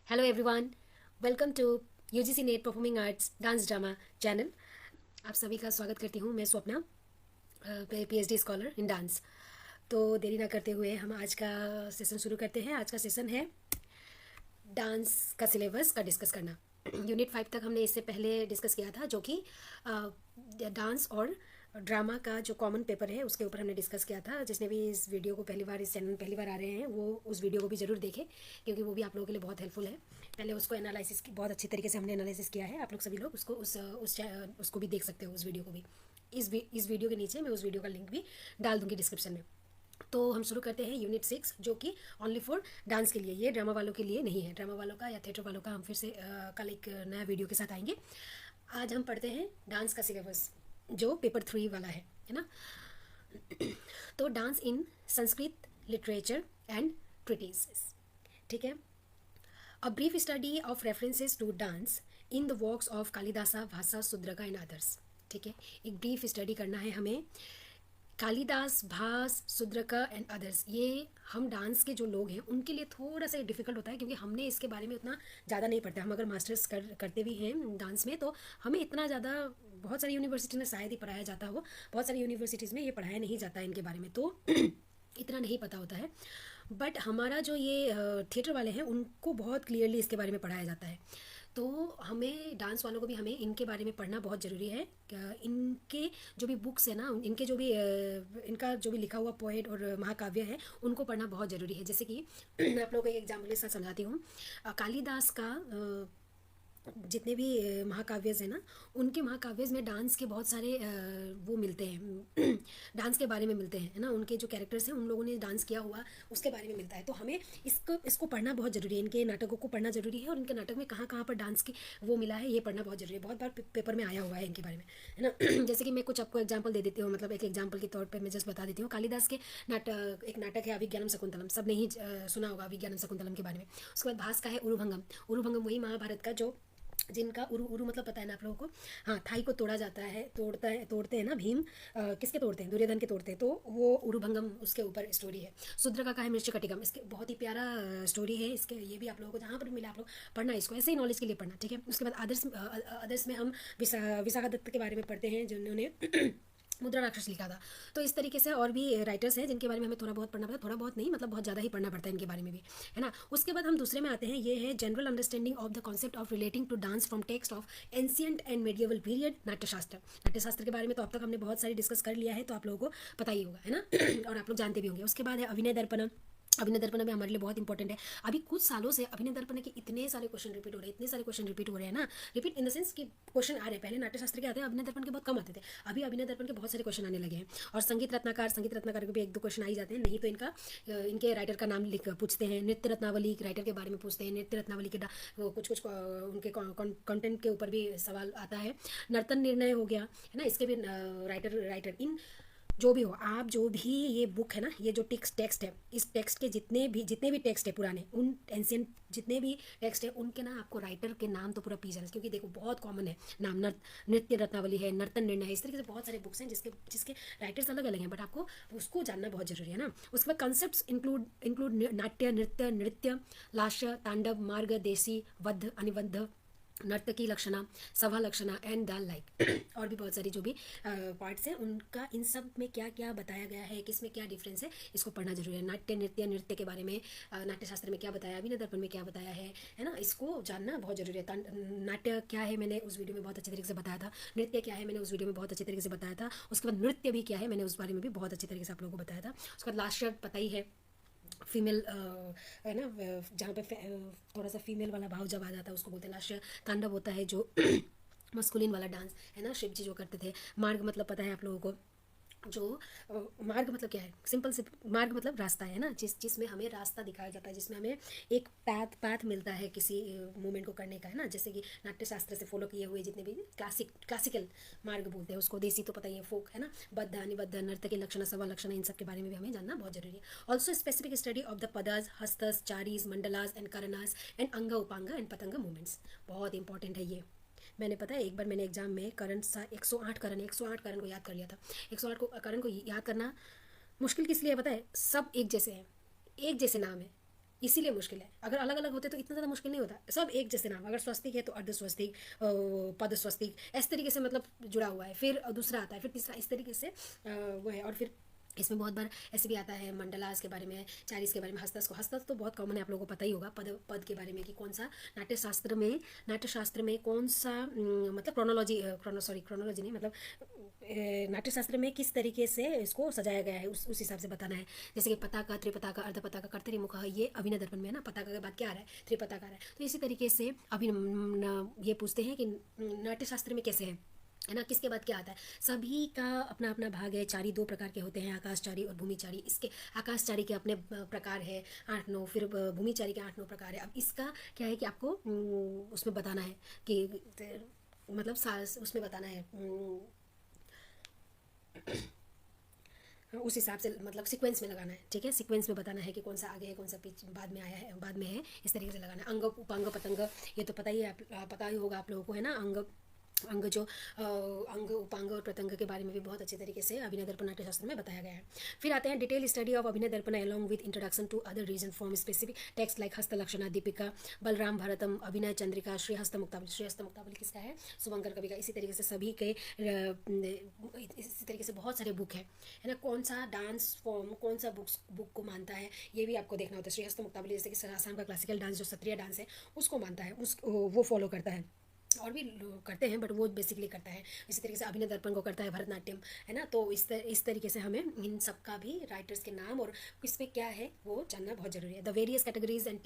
Hello everyone, welcome to UGC NET performing arts dance drama channel. आप सभी का स्वागत करती हूँ। मैं Swapna, PhD scholar in dance. तो देरी ना करते हुए हम आज का सेशन शुरू करते हैं। आज का सेशन है डांस का सिलेबस का डिस्कस करना। यूनिट 5 तक हमने इससे पहले डिस्कस किया था, जो कि डांस और ड्रामा का जो कॉमन पेपर है उसके ऊपर हमने डिस्कस किया था। जिसने भी इस वीडियो को पहली बार, इस चैनल में पहली बार आ रहे हैं, वो उस वीडियो को भी ज़रूर देखें, क्योंकि वो भी आप लोगों के लिए बहुत हेल्पफुल है। पहले उसको एनालिसिस की बहुत अच्छी तरीके से हमने एनालिसिस किया है। आप लोग सभी लोग उसको उसको भी देख सकते हो, उस वीडियो को भी। इस वीडियो के नीचे मैं उस वीडियो का लिंक भी डाल दूँगी डिस्क्रिप्शन में। तो हम शुरू करते हैं यूनिट 6, जो कि ओनली फॉर डांस के लिए। ये ड्रामा वालों के लिए नहीं है। ड्रामा वालों का या थिएटर वालों का हम फिर से कल एक नया वीडियो के साथ आएंगे। आज हम पढ़ते हैं डांस का सिलेबस, जो पेपर 3 वाला है ना। तो dance in Sanskrit literature and treatises, ठीक है। A brief study of references to dance in the works of Kalidasa, Bhasa, Shudraka and others, ठीक है। एक ब्रीफ स्टडी करना है हमें कालिदास, भास, शूद्रका एंड अदर्स। ये हम डांस के जो लोग हैं उनके लिए थोड़ा सा डिफिकल्ट होता है, क्योंकि हमने इसके बारे में उतना ज़्यादा नहीं पढ़ता। हम अगर मास्टर्स करते भी हैं डांस में, तो हमें इतना ज़्यादा, बहुत सारी यूनिवर्सिटी में शायद ही पढ़ाया जाता हो, बहुत सारी यूनिवर्सिटीज़ में ये पढ़ाया नहीं जाता है इनके बारे में, तो इतना नहीं पता होता है। बट हमारा जो ये थिएटर वाले हैं उनको बहुत क्लियरली इसके बारे में पढ़ाया जाता है। तो हमें, डांस वालों को भी हमें इनके बारे में पढ़ना बहुत ज़रूरी है। इनके जो भी बुक्स है ना, इनके जो भी इनका जो भी लिखा हुआ पोएट और महाकाव्य है, उनको पढ़ना बहुत ज़रूरी है। जैसे कि मैं आप लोगों को एक एग्जाम्पल के साथ समझाती हूँ। कालिदास का जितने भी महाकाव्यज़ हैं ना, उनके महाकाव्यज़ में डांस के बहुत सारे वो मिलते हैं, डांस के बारे में मिलते हैं, है ना। उनके जो कैरेक्टर्स हैं, उन लोगों ने डांस किया हुआ, उसके बारे में मिलता है। तो हमें इसको पढ़ना बहुत ज़रूरी है। इनके नाटकों को पढ़ना ज़रूरी है, और इनके नाटक में कहाँ कहाँ पर डांस की वो मिला है, ये पढ़ना बहुत ज़रूरी है। बहुत बार पेपर में आया हुआ है इनके बारे में, है ना। जैसे कि मैं कुछ आपको एग्जाम्पल दे देती हूँ, मतलब एक एग्जाम्पल के तौर पर मैं जस्ट बता देती हूँ। कालिदास के एक नाटक है अभिज्ञानम शकुंतलम, सब ने ही सुना होगा अभिज्ञानम शकुंतलम के बारे में। उसके बाद भास का है उरुभंगम। उरुभंगम वही महाभारत का, जो जिनका उरु उरु मतलब पता है ना आप लोगों को। हाँ, थाई को तोड़ा जाता है, तोड़ते हैं ना भीम। किसके तोड़ते हैं? दुर्योधन के तोड़ते हैं। तो वो उरुभंगम उसके ऊपर स्टोरी है। शूद्रका का है मृच्छकटिकम। इसके बहुत ही प्यारा स्टोरी है इसके। ये भी आप लोगों को जहाँ पर मिला आप लोग पढ़ना, इसको ऐसे ही नॉलेज के लिए पढ़ना, ठीक है। उसके बाद अदर्स में हम विशाखा दत्त के बारे में पढ़ते हैं, जिन्होंने मुद्रा राक्षस लिखा था। तो इस तरीके से और भी राइटर्स हैं जिनके बारे में हमें थोड़ा बहुत पढ़ना पड़ता है। थोड़ा बहुत नहीं, मतलब बहुत ज़्यादा ही पढ़ना पड़ता है इनके बारे में भी, है ना। उसके बाद हम दूसरे में आते हैं। ये है general understanding of the concept of relating to dance from text of ancient and medieval period, Natyashastra. Natyashastra के बारे में तो अब तक हमने बहुत सारी डिस्कस कर लिया है, तो आप लोगों को पता ही होगा, है ना। और आप लोग जानते भी होंगे। उसके बाद है अभिनय दर्पणम। अभिनय दर्पण भी हमारे लिए बहुत इंपॉर्टेंट है। अभी कुछ सालों से अभिनय दर्पण के इतने सारे क्वेश्चन रिपीट हो रहे हैं, इतने सारे क्वेश्चन रिपीट हो रहे हैं ना। रिपीट इन द सेंस कि क्वेश्चन आ रहे हैं। पहले नाट्यशास्त्र के आते हैं, अभिनय दर्पण के बहुत कम आते थे। अभी अभिनय दर्पण के बहुत सारे क्वेश्चन आने लगे हैं। और संगीत रत्नाकर के भी एक दो क्वेश्चन आ ही जाते हैं। नहीं तो इनके राइटर का नाम लिख पूछते हैं। नृत्य रत्नावली राइटर के बारे में पूछते हैं। नृत्य रत्नावली के कुछ कुछ उनके कंटेंट के ऊपर भी सवाल आता है। नर्तन निर्णय हो गया, है ना। इसके भी राइटर इन जो भी हो, आप जो भी ये बुक है ना, ये जो टेक्स्ट है, इस टेक्स्ट के जितने भी टेक्स्ट है पुराने, उन एंशियंट जितने भी टेक्स्ट है, उनके ना आपको राइटर के नाम तो पूरा पी जाना है। क्योंकि देखो बहुत कॉमन है नाम। नृत्य रत्नावली है, नर्तन निर्णय है, इस तरीके से बहुत सारे बुक्स हैं जिसके जिसके राइटर्स अलग अलग हैं, बट आपको उसको जानना बहुत जरूरी है ना। उसके बाद कंसेप्ट इंक्लूड नाट्य, नृत्य, लास्य, तांडव, मार्ग, देसी, वध, अनिबद्ध, नर्तकी लक्षणा, सभा लक्षणा एंड द लाइक। और भी बहुत सारी जो भी पार्ट्स हैं, उनका इन सब में क्या क्या बताया गया है, किसमें क्या डिफरेंस है, इसको पढ़ना जरूरी है। नृत्य के बारे में नाट्यशास्त्र में क्या बताया, अभिनय दर्पण में क्या बताया है ना। इसको जानना बहुत जरूरी है। नाट्य क्या है, मैंने उस वीडियो में बहुत अच्छे तरीके से बताया था। नृत्य क्या है, मैंने उस वीडियो में बहुत अच्छे तरीके से बताया था। उसके बाद नृत्य भी क्या है, मैंने उस बारे में भी बहुत अच्छे तरीके से आप लोगों को बताया था। उसके बाद लास्ट पता ही है, फीमेल है ना, जहाँ पे थोड़ा सा फीमेल वाला भाव जब आ जाता है उसको बोलते हैं लास्य। तांडव होता है जो मस्कुलिन वाला डांस, है ना, शिव जी जो करते थे। मार्ग मतलब पता है आप लोगों को, जो मार्ग मतलब क्या है, सिंपल से मार्ग मतलब रास्ता है ना, जिसमें हमें रास्ता दिखाया जाता है, जिसमें हमें एक पाथ मिलता है किसी मूवमेंट को करने का, है ना। जैसे कि नाट्यशास्त्र से फॉलो किए हुए जितने भी क्लासिकल मार्ग बोलते हैं उसको। देसी तो पता ही है, फोक, है ना। बद्ध, अनिबद्ध, नर्तकी लक्षण, सवा लक्षण, इन सब के बारे में भी हमें जानना बहुत जरूरी है। Also specific study of the पदास, हस्तस, चारीज, मंडलास एंड करनास एंड अंग उपांग एंड पतंग मूवमेंट्स, बहुत इंपॉर्टेंट है ये। मैंने पता है एक बार मैंने एग्जाम में करण सा 108 करण को याद कर लिया था। 108 करण को याद करना मुश्किल किस लिए पता है? सब एक जैसे हैं, एक जैसे नाम है, इसीलिए मुश्किल है। अगर अलग अलग होते तो इतना ज़्यादा मुश्किल नहीं होता। सब एक जैसे नाम, अगर स्वस्तिक है तो अर्ध स्वस्तिक, पद स्वस्तिक, इस तरीके से मतलब जुड़ा हुआ है। फिर दूसरा आता है, फिर तीसरा, इस तरीके से वो है। और फिर इसमें बहुत बार ऐसे भी आता है मंडलास के बारे में, चालीस के बारे में, हस्तस को, हस्तस तो बहुत कॉमन है, आप लोगों को पता ही होगा। पद पद के बारे में कि कौन सा नाट्य शास्त्र में कौन सा मतलब क्रोनोलॉजी नहीं, मतलब नाट्य शास्त्र में किस तरीके से इसको सजाया गया है, उस हिसाब से बताना है। जैसे कि पताका, त्रिपताका, अर्धपताका, कर्तरीमुख, ये अभिनय दर्पण में है ना। पताका के बाद क्या आ रहा है? त्रिपताका आ रहा है। तो इसी तरीके से अभी ये पूछते हैं कि नाट्य शास्त्र में कैसे है ना, किसके बाद क्या आता है। सभी का अपना अपना भाग है। चारी दो प्रकार के होते हैं, आकाशचारी और भूमिचारी। इसके आकाशचारी के अपने प्रकार है 8-9, फिर भूमिचारी के 8-9 प्रकार है। अब इसका क्या है कि आपको उसमें बताना है कि मतलब उसमें बताना है उस हिसाब से, मतलब सीक्वेंस में लगाना है। ठीक है, सीक्वेंस में बताना है कि कौन सा आगे है, कौन सा पीछे बाद में आया है, बाद में है, इस तरीके से लगाना है। अंग, उपांग, पतंग, ये तो पता ही है, पता ही होगा आप लोगों को, है ना। अंग अंग जो अंग, उपांग और प्रत्यंग के बारे में भी बहुत अच्छे तरीके से अभिनय दर्पण नाट्य शास्त्र में बताया गया है। फिर आते हैं detail study of Abhinaya Darpana along with introduction to other region form specific text like Hasta Lakshana, Deepika, Balram भरतम, अभिनय चंद्रिका, श्रीहस्त मुक्तावली। श्रीहस्त मुक्तावली किसका है? शुभंकर कवि का। इसी तरीके से सभी के इसी तरीके से बहुत सारे बुक है ना। कौन सा डांस फॉर्म कौन सा बुक को मानता है, ये भी आपको देखना होता है। श्रीहस्त मुक्तावली जैसे कि आसाम का क्लासिकल डांस जो सत्रिय डांस है उसको मानता है, वो फॉलो करता है। और भी लोग करते हैं बट वो बेसिकली करता है। इसी तरीके से अभिनय दर्पण को करता है भरतनाट्यम, है ना। तो इस तरीके से हमें इन सब का भी राइटर्स के नाम और इसमें क्या है वो जानना बहुत जरूरी है। The various categories and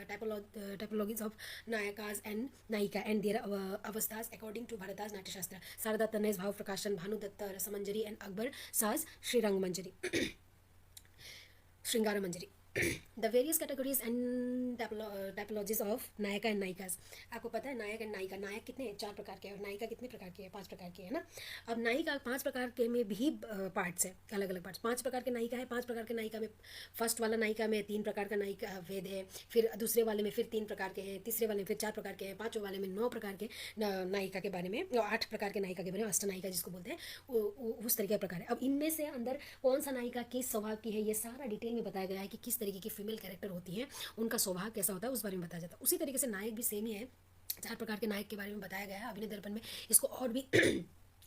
typologies of नायकाज एंड नायिका एंड देयर अवस्थाज according to Bharata's Natyashastra. Sharadatanaya's Bhavaprakashana, Bhanudatta Rasmanjari and Akbar साज Shrirang Manjari, Shringar Manjari. The various categories and typologies of nayaka and nayikas. आपको पता है नायक एंड नायिका, नायक कितने 4 प्रकार के हैं और नायिका कितने प्रकार की है? 5 प्रकार की है ना। अब नायिका 5 प्रकार के में भी पार्ट्स है, अलग अलग पार्ट्स। 5 प्रकार के नायिका है। 5 प्रकार के नायिका में फर्स्ट वाला नायिका में 3 प्रकार का नायिका भेद है, फिर दूसरे वाले में फिर 3 प्रकार के हैं, तीसरे वाले में फिर 4 प्रकार के हैं, पाँचवें वाले में 9 प्रकार के नायिका के बारे में, 8 प्रकार के नायिका के बारे में, अष्टनायिका जिसको बोलते हैं, उस तरीके का प्रकार है। अब इनमें से अंदर कौन सा नायिका किस स्वभाव की है, ये सारा डिटेल में बताया गया है कि किस तरीके की फीमेल कैरेक्टर होती हैं, उनका स्वभाव कैसा होता है, उस बारे में बताया जाता है। उसी तरीके से नायक भी सेम ही है। 4 प्रकार के नायक के बारे में बताया गया है अभिनय दर्पण में। इसको और भी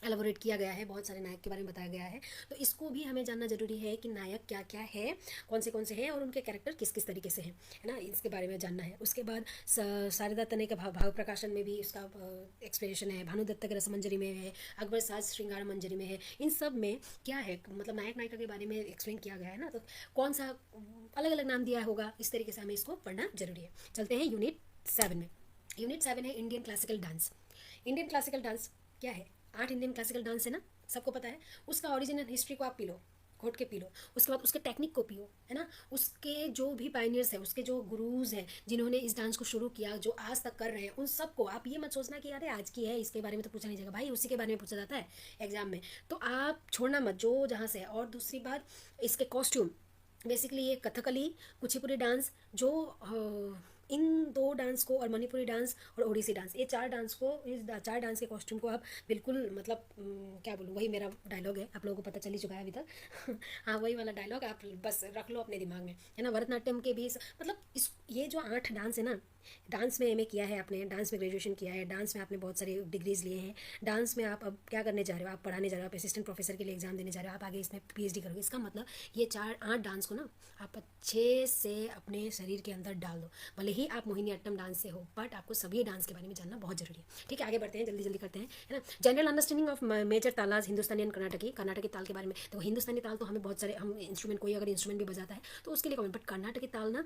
एलाबोरेट किया गया है, बहुत सारे नायक के बारे में बताया गया है। तो इसको भी हमें जानना जरूरी है कि नायक क्या क्या है, कौन से हैं और उनके कैरेक्टर किस किस तरीके से हैं, है ना। इसके बारे में जानना है। उसके बाद शारदा तनय के भाव प्रकाशन में भी इसका एक्सप्लेनेशन है। भानुदत्त के रसमंजरी में है, अकबर साज श्रृंगार मंजरी में है। इन सब में क्या है, मतलब नायक नायिका के बारे में एक्सप्लेन किया गया है ना। तो कौन सा अलग अलग नाम दिया होगा, इस तरीके से हमें इसको पढ़ना जरूरी है। चलते हैं यूनिट 7 में। यूनिट 7 है Indian classical dance. Indian classical dance क्या है? 8 इंडियन क्लासिकल डांस है ना, सबको पता है। उसका ओरिजिनल हिस्ट्री को आप पी लो, घोट के पी लो। उसके बाद उसके टेक्निक को पियो, है ना। उसके जो भी पायनियर्स हैं, उसके जो गुरुज हैं जिन्होंने इस डांस को शुरू किया, जो आज तक कर रहे हैं, उन सबको आप ये मत सोचना कि अरे आज की है इसके बारे में तो पूछा नहीं जाएगा। भाई उसी के बारे में पूछा जाता है एग्जाम में, तो आप छोड़ना मत जो जहाँ से है। और दूसरी बात, इसके कॉस्ट्यूम, बेसिकली ये कथकली, कुचिपुड़ी डांस, जो इन 2 डांस को और मणिपुरी डांस और ओडिसी डांस, ये 4 डांस को, इस 4 डांस के कॉस्ट्यूम को आप बिल्कुल, मतलब क्या बोलूँ, वही मेरा डायलॉग है, आप लोगों को पता चल ही चुका है अभी तक। हाँ, वही वाला डायलॉग आप बस रख लो अपने दिमाग में, है ना। भरतनाट्यम के भी मतलब ये जो 8 डांस है ना, डांस में एमए किया है आपने, डांस में ग्रेजुएशन किया है, डांस में आपने बहुत सारे डिग्रीज लिए हैं, डांस में आप अब क्या करने जा रहे हो, आप पढ़ाने जा रहे हो, आप असिस्टेंट प्रोफेसर के लिए एग्जाम देने जा रहे हो, आप आगे इसमें पीएचडी करोगे। इसका मतलब ये 8 डांस को ना आप अच्छे से अपने शरीर के अंदर डाल दो। भले ही आप मोहिनीअट्टम डांस से हो, बट आपको सभी डांस के बारे में जानना बहुत जरूरी है। ठीक है, आगे बढ़ते हैं, जल्दी जल्दी करते हैं, है ना। General understanding of major talas, Hindustani and Karnataki ताल के बारे में। तो हिंदुस्तानी ताल तो हमें बहुत सारे, हम इंस्ट्रूमेंट, कोई अगर इंस्ट्रूमेंट भी बजाता है तो उसके लिए कॉमन, बट कर्नाटकी ताल ना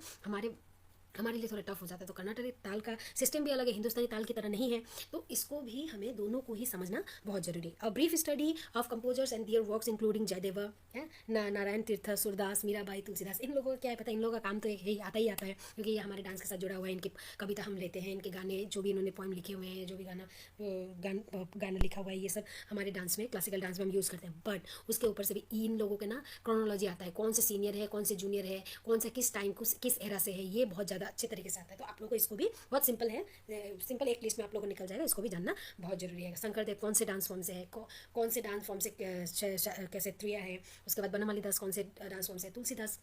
हमारे लिए थोड़ा टफ हो जाता है। तो कर्नाटकी ताल का सिस्टम भी अलग है, हिंदुस्तानी ताल की तरह नहीं है। तो इसको भी हमें दोनों को ही समझना बहुत जरूरी है। A brief study of composers and their works including Jayadev, है नारायण तीर्थ, सूरदास, मीराबाई, तुलसीदास। इन लोगों को क्या है पता है, इन लोगों का काम तो यही आता ही आता है, क्योंकि ये हमारे डांस के साथ जुड़ा हुआ है। इनकी कविता हम लेते हैं, इनके गाने, जो भी इन्होंने पोइम लिखे हुए हैं, जो भी गाना लिखा हुआ है, ये सब हमारे डांस में, क्लासिकल डांस में हम यूज़ करते हैं। बट उसके ऊपर से भी इन लोगों के ना क्रोनोलॉजी आता है, कौन से सीनियर है, कौन से जूनियर है, कौन सा किस टाइम किस एरा से है, ये बहुत ज़्यादा अच्छे तरीके से आता है। तो आप लोगों को इसको भी बहुत सिंपल है, सिंपल एक लिस्ट में आप लोगों को निकल जाएगा, इसको भी जानना बहुत जरूरी है। शंकरदेव कौन से डांस फॉर्म से है, कौन से डांस फॉर्म से कैसे त्रिया है। उसके बाद बनमाली दास कौन से डांस फॉर्म से है, तुलसीदास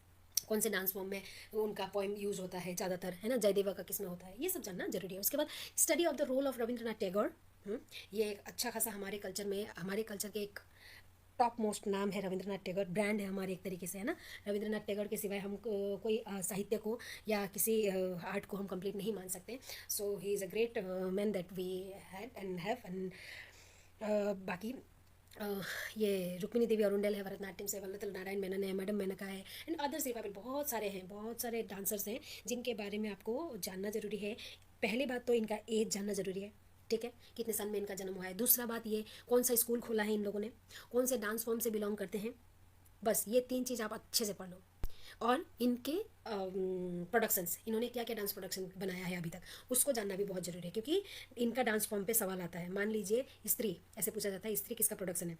कौन से डांस फॉर्म में उनका पोएम यूज होता है ज़्यादातर, है ना, जयदेवा का किस में होता है, ये सब जानना जरूरी है। उसके बाद study of the role of Rabindranath Tagore. ये एक अच्छा खासा हमारे कल्चर में, हमारे कल्चर के एक टॉप मोस्ट नाम है रविंद्रनाथ टैगोर, ब्रांड है हमारे एक तरीके से, है ना। रविंद्रनाथ टैगोर के सिवाय हम कोई साहित्य को या किसी आर्ट को हम कंप्लीट नहीं मान सकते। So he is a great man that we had and have. And बाकी ये रुक्मिणी देवी अरुंडल है भरतनाट्यम से, वल्लभ नारायण मेनन है, मैडम मेनका है, एंड अदर्स रिवाइवल, बहुत सारे हैं, बहुत सारे डांसर्स हैं जिनके बारे में आपको जानना जरूरी है। पहली बात तो इनका एज जानना जरूरी है, ठीक है, कितने सन में इनका जन्म हुआ है। दूसरा बात ये कौन सा स्कूल खोला है इन लोगों ने, कौन से डांस फॉर्म से बिलोंग करते हैं, बस ये 3 चीज़ आप अच्छे से पढ़ लो। और इनके प्रोडक्शंस, इन्होंने क्या क्या डांस प्रोडक्शन बनाया है अभी तक, उसको जानना भी बहुत ज़रूरी है, क्योंकि इनका डांस फॉर्म पे सवाल आता है। मान लीजिए स्त्री, ऐसे पूछा जाता है स्त्री किसका प्रोडक्शन है,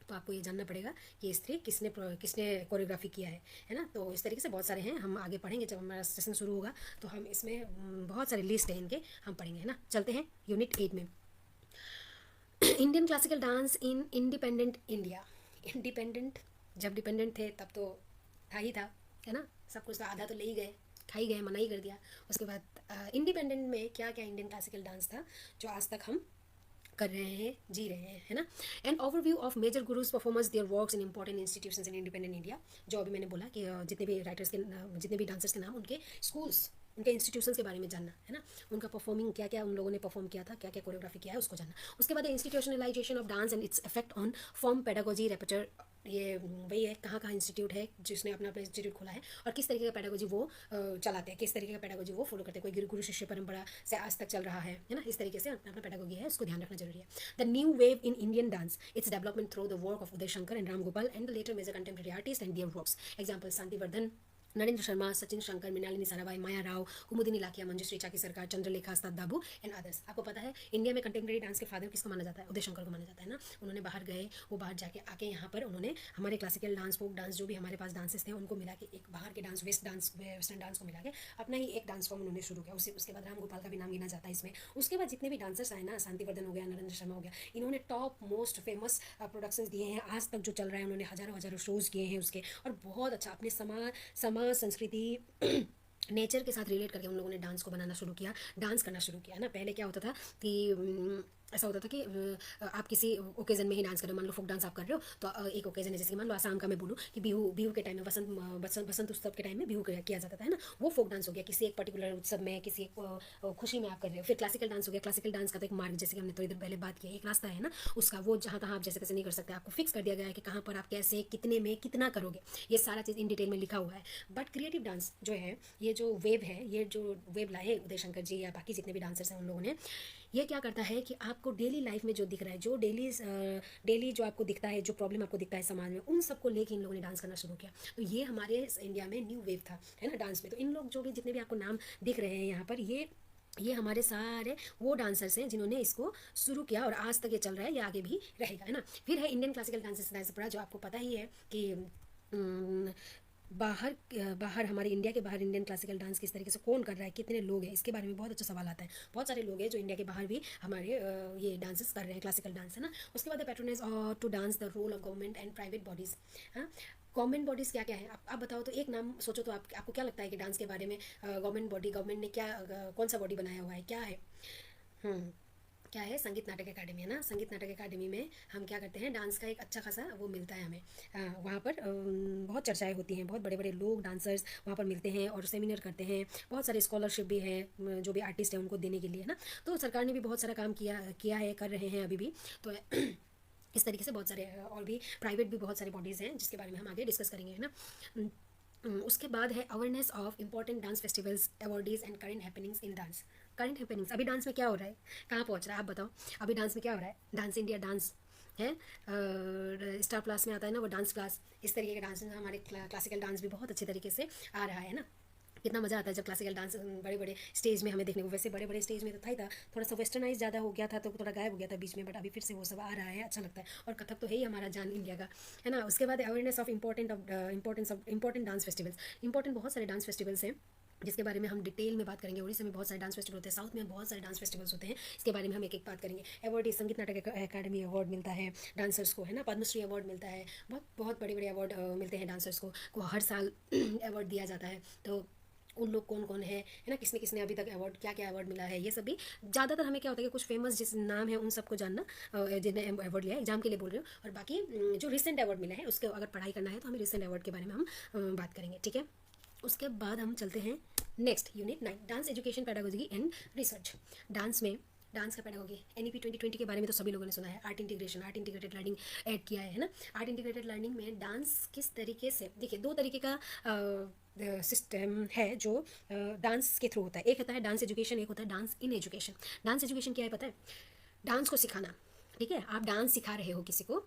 तो आपको ये जानना पड़ेगा कि स्त्री किसने किसने कोरियोग्राफी किया है ना। तो इस तरीके से बहुत सारे हैं, हम आगे पढ़ेंगे जब हमारा सेशन शुरू होगा, तो हम इसमें बहुत सारे लिस्ट है इनके, हम पढ़ेंगे, है ना। चलते हैं यूनिट 8 में। इंडियन क्लासिकल डांस इन इंडिपेंडेंट इंडिया। इंडिपेंडेंट, जब डिपेंडेंट थे तब तो था ही था, है ना, सब कुछ तो आधा तो ले ही गए, खा ही गए, मना ही कर दिया। उसके बाद इंडिपेंडेंट में क्या क्या इंडियन क्लासिकल डांस था जो आज तक हम कर रहे हैं, जी रहे हैं, है ना। And overview of major gurus performers their works in important institutions in independent India. जो अभी मैंने बोला कि जितने भी राइटर्स के, जितने भी डांसर्स के नाम, उनके स्कूल्स, उनके इंस्टीट्यूशंस के बारे में जानना, है ना, उनका परफॉर्मिंग क्या क्या उन लोगों ने परफॉर्म किया था, क्या क्या कोरियोग्राफी किया है, उसको जानना। उसके बाद institutionalization of dance and its effect on form, pedagogy, repertoire. ये वही है, कहाँ कहाँ इंस्टीट्यूट है जिसने अपना अपना इंस्टीट्यूट खोला है, और किस तरीके का पेडागोजी वो चलाते हैं, किस तरीके का पेडागोजी वो फॉलो करते हैं, कोई गुरु शिष्य परंपरा से आज तक चल रहा है ना, इस तरीके से अपना अपना पेडागोजी है, उसको ध्यान रखना जरूरी है। The new wave in Indian dance, its development through the work of Uday Shankar and Ram Gopal and the later major contemporary artist and their works. Example Shantivardhan, Narendra Sharma, Sachin Shankar, Mrinalini Sarabhai, Maya Rao, Kumudini Lakhia, Manjushri Chaki Sarkar, Chandralekha दाबू एंड अदर्स। आपको पता है इंडिया में कंटेम्प्रेरी डांस के फादर किसको माना जाता है, उदय शंकर को माना जाता है ना। उन्होंने बाहर गए, वो बाहर जाके आके यहाँ पर उन्होंने हमारे क्लासिकल डांस, फोक डांस, जो भी हमारे पास डांसेस थे उनको मिला के एक बाहर के डांस, वेस्टर्न डांस को मिला के अपना ही एक डांस फॉर्म उन्होंने शुरू किया। उसके बाद राम गोपाल का भी नाम गिना जाता है इसमें। उसके बाद जितने भी डांसर्स आए ना, शांतिवर्धन हो गया, नरेंद्र शर्मा हो गया, इन्होंने टॉप मोस्ट फेमस प्रोडक्शंस दिए हैं, आज तक जो चल रहा है, उन्होंने हजारों हजारों शोज़ किए हैं उसके, और बहुत अच्छा अपने समाज संस्कृति नेचर के साथ रिलेट करके उन लोगों ने डांस को बनाना शुरू किया, डांस करना शुरू किया ना। पहले क्या होता था कि ऐसा होता था कि आप किसी ओकेजन में ही डांस कर रहे हो, मान लो फोक डांस आप कर रहे हो, तो एक ओकेजन है, जैसे कि मान लो आसाम का मैं बोलूँ कि बिहू के टाइम में, बसंत उत्सव के टाइम में बिहू किया जाता था, है ना, वो फोक डांस हो गया। किसी एक पर्टिकुलर उत्सव में, किसी एक खुशी में आप कर रहे हो। फिर क्लासिकल डांस हो गया। क्लासिकल डांस का तो एक मार्ग, जैसे कि हमने थोड़ी देर पहले बात की, एक रास्ता है ना उसका, वो जहाँ तहाँ आप जैसे तैसे नहीं कर सकते, आपको फिक्स कर दिया गया है कि कहाँ पर आप कैसे, कितने में कितना करोगे, ये सारा चीज़ इन डिटेल में लिखा हुआ है। बट क्रिएटिव डांस जो है, ये जो वेव है, ये जो वेव लाए उदय शंकर जी या बाकी जितने भी डांसर्स हैं उन लोगों ने, ये क्या करता है कि आपको डेली लाइफ में जो दिख रहा है, जो डेली जो आपको दिखता है, जो प्रॉब्लम आपको दिखता है समाज में, उन सबको लेके इन लोगों ने डांस करना शुरू किया। तो ये हमारे इंडिया में न्यू वेव था, है ना, डांस में। तो इन लोग जो भी जितने भी आपको नाम दिख रहे हैं यहाँ पर, ये हमारे सारे वो डांसर्स हैं जिन्होंने इसको शुरू किया, और आज तक ये चल रहा है, ये आगे भी रहेगा, है ना। फिर है इंडियन क्लासिकल डांसेस पड़ा, जो आपको पता ही है कि बाहर हमारे इंडिया के बाहर इंडियन क्लासिकल डांस किस तरीके से कौन कर रहा है, कितने लोग हैं, इसके बारे में बहुत अच्छा सवाल आता है। बहुत सारे लोग हैं जो इंडिया के बाहर भी हमारे ये डांसेस कर रहे हैं, क्लासिकल डांस, है ना। उसके बाद patronize to dance the role of government and private bodies. हाँ, गवर्नमेंट बॉडीज़ क्या क्या है, आप बताओ तो, एक नाम सोचो तो आपको क्या लगता है कि डांस के बारे में गवर्नमेंट ने क्या कौन सा बॉडी बनाया हुआ है, क्या है। क्या है, संगीत नाटक अकेडमी, है ना। संगीत नाटक अकेडमी में हम क्या करते हैं, डांस का एक अच्छा खासा वो मिलता है हमें। वहाँ पर बहुत चर्चाएं होती हैं, बहुत बड़े बड़े लोग डांसर्स वहाँ पर मिलते हैं और सेमिनार करते हैं। बहुत सारे स्कॉलरशिप भी है जो भी आर्टिस्ट हैं उनको देने के लिए, है ना। तो सरकार ने भी बहुत सारा काम किया है, कर रहे हैं अभी भी। तो इस तरीके से बहुत सारे और भी प्राइवेट भी बहुत सारी बॉडीज़ हैं जिसके बारे में हम आगे डिस्कस करेंगे, है ना। उसके बाद है awareness of important dance festivals, awardees and current happenings in dance. Current happenings, अभी डांस में क्या हो रहा है, कहाँ पहुँच रहा है, आप बताओ। अभी डांस में क्या हो रहा है, डांस इंडिया डांस है, स्टार प्लस में आता है ना वो डांस क्लास। इस तरीके के डांस, हमारे क्लासिकल डांस भी बहुत अच्छे तरीके से आ रहा है ना। कितना मज़ा आता है जब क्लासिकल डांस बड़े बड़े स्टेज में हमें देखने को। वैसे बड़े बड़े स्टेज में तो था ही था, थोड़ा सा वेस्टर्नाइज ज़्यादा हो गया था तो थोड़ा गायब हो गया था बीच में, बट अभी फिर से वो सब आ रहा है, अच्छा लगता है। और कथक तो है ही हमारा जान इंडिया का, है ना। उसके बाद awareness of important dance festivals. Important बहुत सारे डांस फेस्टिवल्स हैं जिसके बारे में हम डिटेल में बात करेंगे। उड़ीसा में बहुत सारे डांस फेस्टिवल होते हैं, साउथ में बहुत सारे डांस फेस्टिवल्स होते हैं, इसके बारे में हम एक एक बात करेंगे। अवार्ड, संगीत नाटक अकादमी अवार्ड मिलता है डांसर्स को, है ना, पद्मश्री अवार्ड मिलता है, बहुत बहुत बड़े बड़े अवार्ड मिलते हैं डांसर्स को हर साल अवार्ड दिया जाता है। तो उन लोग कौन कौन है ना, किसने किसने अभी तक अवार्ड, क्या क्या अवार्ड मिला है, ये सब भी ज़्यादातर हमें क्या होता है कि कुछ फेमस जिस नाम है उन सबको जानना, जिन्हें अवार्ड लिया है, एग्जाम के लिए बोल रही हूँ। और बाकी जो रिसेंट अवार्ड मिला है उसके अगर पढ़ाई करना है तो हमें रिसेंट अवार्ड के बारे में हम बात करेंगे, ठीक है। उसके बाद हम चलते हैं next unit 9, dance education pedagogy and research. Dance में डांस का पेडागोगी, एनईपी 2020 के बारे में तो सभी लोगों ने सुना है। Art integration, art integrated learning add किया है ना। आर्ट इंटीग्रेटेड लर्निंग में डांस किस तरीके से, देखिए 2 तरीके का सिस्टम है जो डांस के थ्रू होता है। एक होता है डांस एजुकेशन, एक होता है dance in education. Dance education क्या है पता है? डांस को सिखाना, ठीक है। आप डांस सिखा रहे हो किसी को,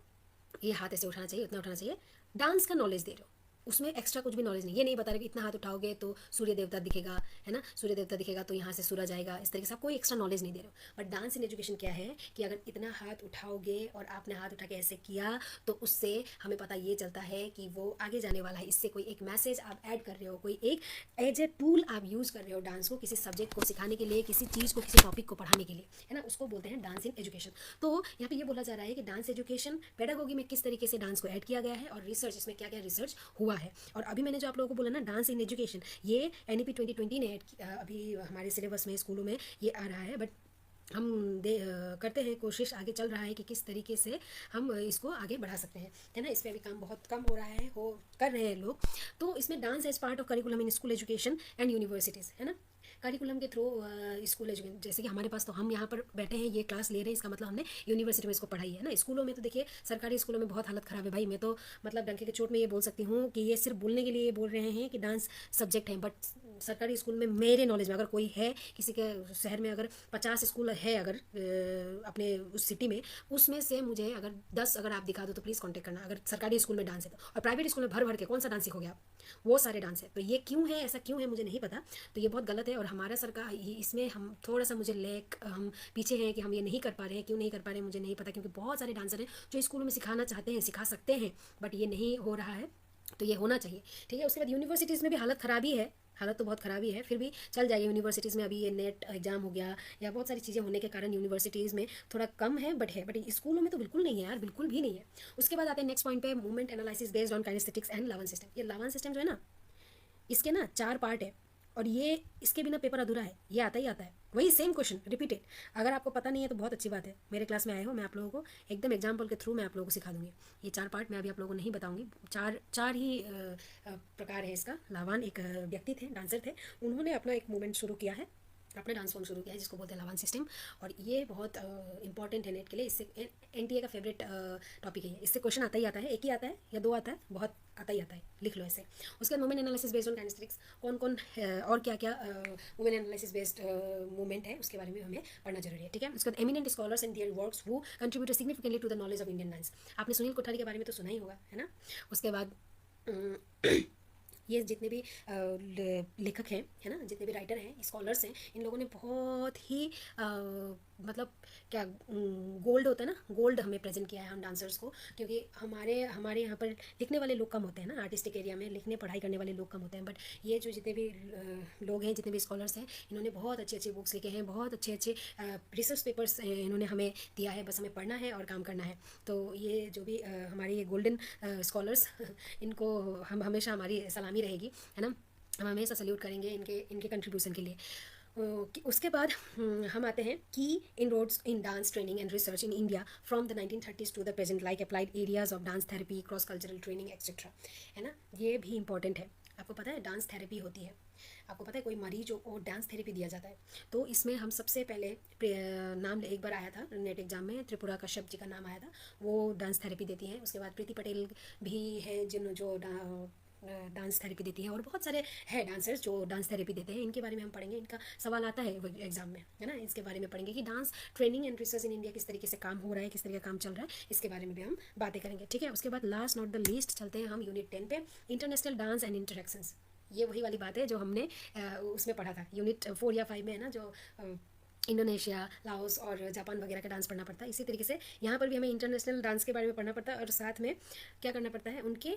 ये हाथ ऐसे उठाना चाहिए, उतना उठाना चाहिए, डांस का नॉलेज दे रहे हो, उसमें एक्स्ट्रा कुछ भी नॉलेज नहीं। ये नहीं बता रहे कि इतना हाथ उठाओगे तो सूर्य देवता दिखेगा, है ना, सूर्य देवता दिखेगा तो यहाँ से सूरज आएगा, इस तरीके से आप कोई एक्स्ट्रा नॉलेज नहीं दे रहे हो। बट डांस इन एजुकेशन क्या है कि अगर इतना हाथ उठाओगे और आपने हाथ उठा के ऐसे किया तो उससे हमें पता ये चलता है कि वो आगे जाने वाला है। इससे कोई एक मैसेज आप ऐड कर रहे हो, कोई एक एज ए टूल आप यूज़ कर रहे हो डांस को किसी सब्जेक्ट को सिखाने के लिए, किसी चीज़ को, किसी टॉपिक को पढ़ाने के लिए, है ना, उसको बोलते हैं डांस इन एजुकेशन। तो यहाँ पे ये बोला जा रहा है कि डांस एजुकेशन पेडागोगी में किस तरीके से डांस को ऐड किया गया है और रिसर्च, इसमें क्या क्या रिसर्च हुआ है। और अभी मैंने जो आप लोगों को बोला ना डांस इन एजुकेशन, ये एनईपी 2020 ने अभी हमारे सिलेबस में स्कूलों में ये आ रहा है। बट हम करते हैं कोशिश, आगे चल रहा है कि किस तरीके से हम इसको आगे बढ़ा सकते हैं, है ना। इस पर अभी काम बहुत कम हो रहा है, कर रहे हैं लोग। तो इसमें dance as part of curriculum in school education and universities, है ना। करिकुलम के थ्रू स्कूल एजुकेशन, जैसे कि हमारे पास तो हम यहाँ पर बैठे हैं, ये क्लास ले रहे हैं, इसका मतलब हमने यूनिवर्सिटी में इसको पढ़ाई है ना। स्कूलों में तो देखिए, सरकारी स्कूलों में बहुत हालत ख़राब है भाई। मैं तो मतलब डंके के चोट में ये बोल सकती हूँ कि ये सिर्फ बोलने के लिए ये बोल रहे हैं कि डांस सब्जेक्ट है, बट सरकारी स्कूल में मेरे नॉलेज में अगर कोई है, किसी के शहर में अगर 50 स्कूल है अगर अपने उस सिटी में, उसमें से मुझे अगर 10 अगर आप दिखा दो तो प्लीज़ कांटेक्ट करना, अगर सरकारी स्कूल में डांस है तो। और प्राइवेट स्कूल में भर भर के कौन सा डांस सीखोगे आप, वो सारे डांस है। तो ये क्यों है, ऐसा क्यों है मुझे नहीं पता, तो ये बहुत गलत है। और हमारा सरकार इसमें हम थोड़ा सा मुझे हम पीछे हैं कि हम ये नहीं कर पा रहे हैं। क्यों नहीं कर पा रहे हैं मुझे नहीं पता, क्योंकि बहुत सारे डांसर हैं जो स्कूलों में सिखाना चाहते हैं, सिखा सकते हैं, बट ये नहीं हो रहा है। तो ये होना चाहिए, ठीक है। उसके बाद यूनिवर्सिटीज़ में भी हालत ख़राबी है, हालत तो बहुत ख़राबी है, फिर भी चल जाएगी यूनिवर्सिटीज़ में। अभी ये नेट एग्जाम हो गया या बहुत सारी चीज़ें होने के कारण यूनिवर्सिटीज़ में थोड़ा कम है, बट स्कूलों में तो बिल्कुल नहीं है यार, बिल्कुल भी नहीं है। उसके बाद आते हैं नेक्स्ट पॉइंट पे, movement analysis based on kinesthetics and Laban system. ये लावन सिस्टम जो है ना, इसके ना 4 पार्ट है और ये इसके बिना पेपर अधूरा है। ये आता ही आता है, वही सेम क्वेश्चन रिपीटेड। अगर आपको पता नहीं है तो बहुत अच्छी बात है, मेरे क्लास में आए हो, मैं आप लोगों को एकदम एग्जाम्पल के थ्रू मैं आप लोगों को सिखा दूंगी। ये 4 पार्ट मैं अभी आप लोगों को नहीं बताऊंगी। चार ही प्रकार है इसका। लावान एक व्यक्ति थे, डांसर थे, उन्होंने अपना एक मूवमेंट शुरू किया है, अपना डांस फॉर्म शुरू किया है जिसको बोलते हैं लावान सिस्टम। और ये बहुत इंपॉर्टेंट है नेट के लिए। इससे एनटीए का फेवरेट टॉपिक है। इससे क्वेश्चन आता ही आता है, एक ही आता है या 2 आता है, बहुत आता ही आता है, लिख लो ऐसे। उसके बाद मूवमेंट एनालिसिस बेस्ड ऑन काइनेस्थेटिक्स, कौन कौन और क्या क्या मूवमेंट एनालिसिस बेस्ड मूवमेंट है उसके बारे में हमें पढ़ना जरूरी है, ठीक है। उसके बाद eminent scholars and their works who contributed significantly to the knowledge of Indian dance. आपने सुनील कोठारी के बारे में तो सुना ही होगा, है ना। उसके बाद ये जितने भी लेखक हैं, है ना, जितने भी राइटर हैं, स्कॉलर्स हैं, इन लोगों ने बहुत ही मतलब क्या गोल्ड होता है ना, गोल्ड हमें प्रेजेंट किया है हम डांसर्स को। क्योंकि हमारे यहाँ पर लिखने वाले लोग कम होते हैं ना, आर्टिस्टिक एरिया में लिखने पढ़ाई करने वाले लोग कम होते हैं। बट ये जो जितने भी लोग हैं, जितने भी स्कॉलर्स हैं, इन्होंने बहुत अच्छी अच्छी बुक्स लिखे हैं, बहुत अच्छे अच्छे रिसर्च पेपर्स इन्होंने हमें दिया है, बस हमें पढ़ना है और काम करना है। तो ये जो भी हमारे ये गोल्डन स्कॉलर्स इनको हम हमेशा हमारी सलामी रहेगी, है ना। हम हमेशा सल्यूट करेंगे इनके कंट्रीब्यूशन के लिए। उसके बाद हम आते हैं कि inroads in dance training and research in India from the 1930s to the present, like applied areas of dance therapy, cross cultural training etcetera, है ना। ये भी इंपॉर्टेंट है। आपको पता है डांस थेरेपी होती है, आपको पता है कोई मरीज को डांस थेरेपी दिया जाता है। तो इसमें हम सबसे पहले नाम एक बार आया था नेट एग्जाम में, त्रिपुरा कश्यप जी का नाम आया था, वो डांस थेरेपी देती हैं। उसके बाद प्रीति पटेल भी है जो डांस थेरेपी देती है, और बहुत सारे हैं डांसर्स जो डांस थेरेपी देते हैं। इनके बारे में हम पढ़ेंगे, इनका सवाल आता है एग्जाम में, है ना। इसके बारे में पढ़ेंगे कि dance training and research in India किस तरीके से काम हो रहा है, किस तरीके का काम चल रहा है, इसके बारे में भी हम बातें करेंगे, ठीक है। उसके बाद लास्ट नॉट द लीस्ट चलते हैं हम यूनिट 10 पे, इंटरनेशनल डांस एंड इंटरेक्शंस। ये वही वाली बात है जो हमने उसमें पढ़ा था यूनिट 4 या 5 में, है ना, जो इंडोनेशिया, लाओस और जापान वगैरह का डांस पढ़ना पड़ता है। इसी तरीके से यहाँ पर भी हमें इंटरनेशनल डांस के बारे में पढ़ना पड़ता है, और साथ में क्या करना पड़ता है, उनके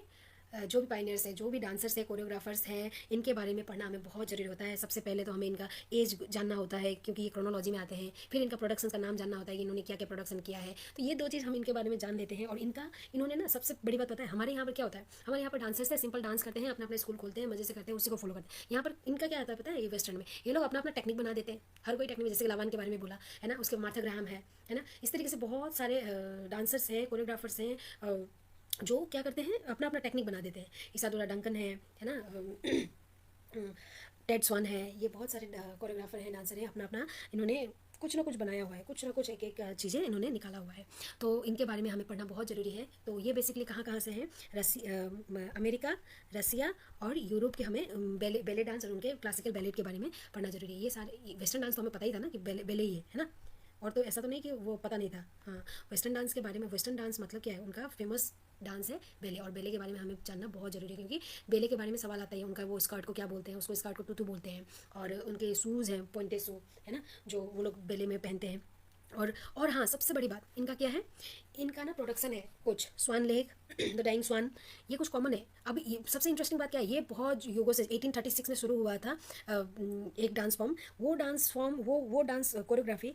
जो भी पाइनियर्स हैं, जो भी डांसर्स हैं, कोरियोग्राफर्स हैं, इनके बारे में पढ़ना हमें बहुत ज़रूरी होता है। सबसे पहले तो हमें इनका एज जानना होता है, क्योंकि ये क्रोनोलॉजी में आते हैं। फिर इनका प्रोडक्शन का नाम जानना होता है कि इन्होंने क्या क्या प्रोडक्शन किया है। तो ये 2 चीज़ हम इनके बारे में जान लेते हैं। और इन्होंने ना सबसे बड़ी बात पता है हमारे यहाँ पर क्या होता है, हमारे यहाँ पर डांसर्स है, सिंपल डांस करते हैं, अपना अपना स्कूल खोलते हैं, मजे से करते हैं, उसी को फॉलो करते हैं। यहाँ पर इनका क्या आता है पता है, ये वेस्टर्न में ये लोग अपना अपना टेक्निक बना देते हैं। हर कोई टेक्निक, जैसे लावान के बारे में बोला है ना, उसके मार्था ग्राहम है ना, इस तरीके से बहुत सारे डांसर्स हैं, कोरियोग्राफर्स हैं, जो क्या करते हैं, अपना अपना टेक्निक बना देते हैं। इसादुल्ला डंकन है ना, टेड स्वान है, ये बहुत सारे कोरियोग्राफर हैं, डांसर हैं, अपना अपना इन्होंने कुछ ना कुछ बनाया हुआ है, कुछ ना कुछ एक एक चीज़ें इन्होंने निकाला हुआ है। तो इनके बारे में हमें पढ़ना बहुत ज़रूरी है। तो ये बेसिकली कहाँ कहाँ से हैं, अमेरिका, रसिया और यूरोप के हमें बेले डांस और उनके क्लासिकल बैलेट के बारे में पढ़ना जरूरी है। ये सारे वेस्टर्न डांस तो हमें पता ही था ना कि बेले ही है ना, और तो ऐसा तो नहीं कि वो पता नहीं था। हाँ, वेस्टर्न डांस के बारे में, वेस्टर्न डांस मतलब क्या है, उनका फेमस डांस है बेले, और बेले के बारे में हमें जानना बहुत ज़रूरी है, क्योंकि बेले के बारे में सवाल आता है। उनका वो स्कर्ट को क्या बोलते हैं, उसको स्कर्ट को टूटू बोलते हैं, और उनके शूज़ हैं पॉइंटे शू है ना, जो वो लोग बेले में पहनते हैं। और हाँ, सबसे बड़ी बात इनका क्या है, इनका ना प्रोडक्शन है कुछ, स्वान लेक, द डाइंग स्वान, ये कुछ कॉमन है। अब ये सबसे इंटरेस्टिंग बात क्या है, ये बहुत युगों से 1836 में शुरू हुआ था एक डांस फॉर्म। वो डांस कोरियोग्राफी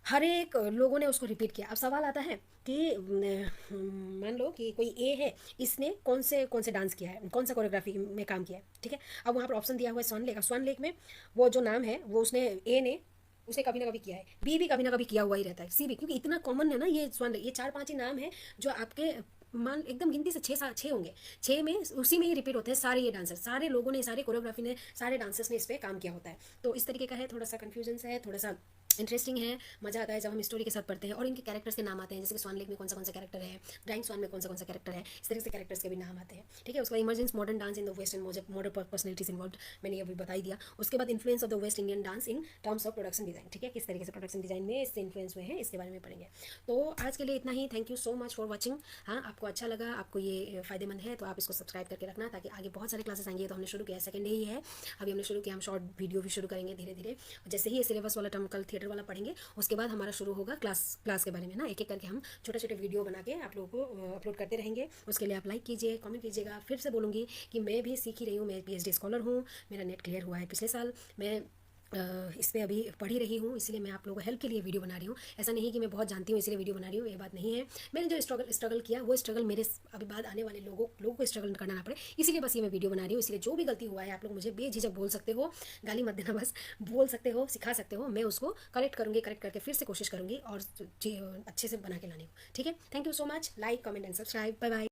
हर एक लोगों ने उसको रिपीट किया। अब सवाल आता है कि मान लो कि कोई ए है, इसने कौन से डांस किया है, कौन सा कोरियोग्राफी में काम किया है, ठीक है। अब वहाँ पर ऑप्शन दिया हुआ है स्वान लेक। अब स्वान लेक में वो जो नाम है, वो उसने ए ने उसे कभी ना कभी किया है, बी भी कभी ना कभी किया हुआ ही रहता है, सी भी, क्योंकि इतना कॉमन है ना ये स्वान लेक। ये 4-5 ही नाम है जो आपके मान एकदम गिनती से 6 होंगे, 6 में उसी में ही रिपीट होते हैं सारे ये डांसर, सारे लोगों ने, सारे कोरियोग्राफी ने, सारे डांसर्स ने इस पर काम किया होता है। तो इस तरीके का है, थोड़ा सा कन्फ्यूजन है, थोड़ा सा इंटरेस्टिंग है, मजा आता है जब हम स्टोरी के साथ पढ़ते हैं। और इनके कैरेक्टर्स के नाम आते हैं, जैसे कि स्वान लेक में कौन सा कैरेक्टर है, ड्राइंग स्वान में कौन सा कैरेक्टर है, इस तरह से कैरेक्टर्स के भी नाम आते हैं, ठीक है। उसके बाद emergence modern dance in the West and modern personalities involve, मैंने अभी बता ही दिया। उसके बाद influence of the West Indian dance in terms of production design, ठीक है, किस तरीके से प्रोडक्शन डिजाइन में इससे इन्फ्लुएंस हुए हैं, इसके बारे में पढ़ेंगे। तो आज के लिए इतना ही। Thank you so much for watching. हाँ, आपको अच्छा लगा, आपको ये फायदेमंद है, तो आप इसको सब्सक्राइब करके रखना, ताकि आगे बहुत सारे क्लासेस आएंगे। तो हमने शुरू किया, सेकंड ही है अभी हमने शुरू किया, हम शॉर्ट वीडियो भी शुरू करेंगे धीरे धीरे। जैसे ही ये सिलेबस वाला टर्म कल थिएटर वाला पढ़ेंगे, उसके बाद हमारा शुरू होगा क्लास के बारे में ना, एक एक करके हम छोटे छोटे वीडियो बना के आप लोगों को अपलोड करते रहेंगे। उसके लिए आप लाइक कीजिए, कमेंट कीजिएगा। फिर से बोलूँगी कि मैं भी सीख ही रही हूँ, मैं PhD स्कॉलर हूँ, मेरा नेट क्लियर हुआ है पिछले साल, मैं इस पर अभी पढ़ ही रही हूँ, इसलिए मैं आप लोगों को हेल्प के लिए वीडियो बना रही हूँ। ऐसा नहीं कि मैं बहुत जानती हूँ इसलिए वीडियो बना रही हूँ, ये बात नहीं है। मैंने जो स्ट्रगल किया, वो स्ट्रगल मेरे अभी बाद आने वाले लोगों को स्ट्रगल करना ना पड़े, इसीलिए बस ये मैं वीडियो बना रही हूँ। इसलिए जो भी गलती हुआ है, आप लोग मुझे बेझिझक बोल सकते हो, गाली मत देना, बस बोल सकते हो, सिखा सकते हो, मैं उसको करेक्ट करूँगी, करेक्ट करके फिर से कोशिश करूँगी और अच्छे से बना के लाने को, ठीक है। Thank you so much. Like, comment and subscribe. Bye bye.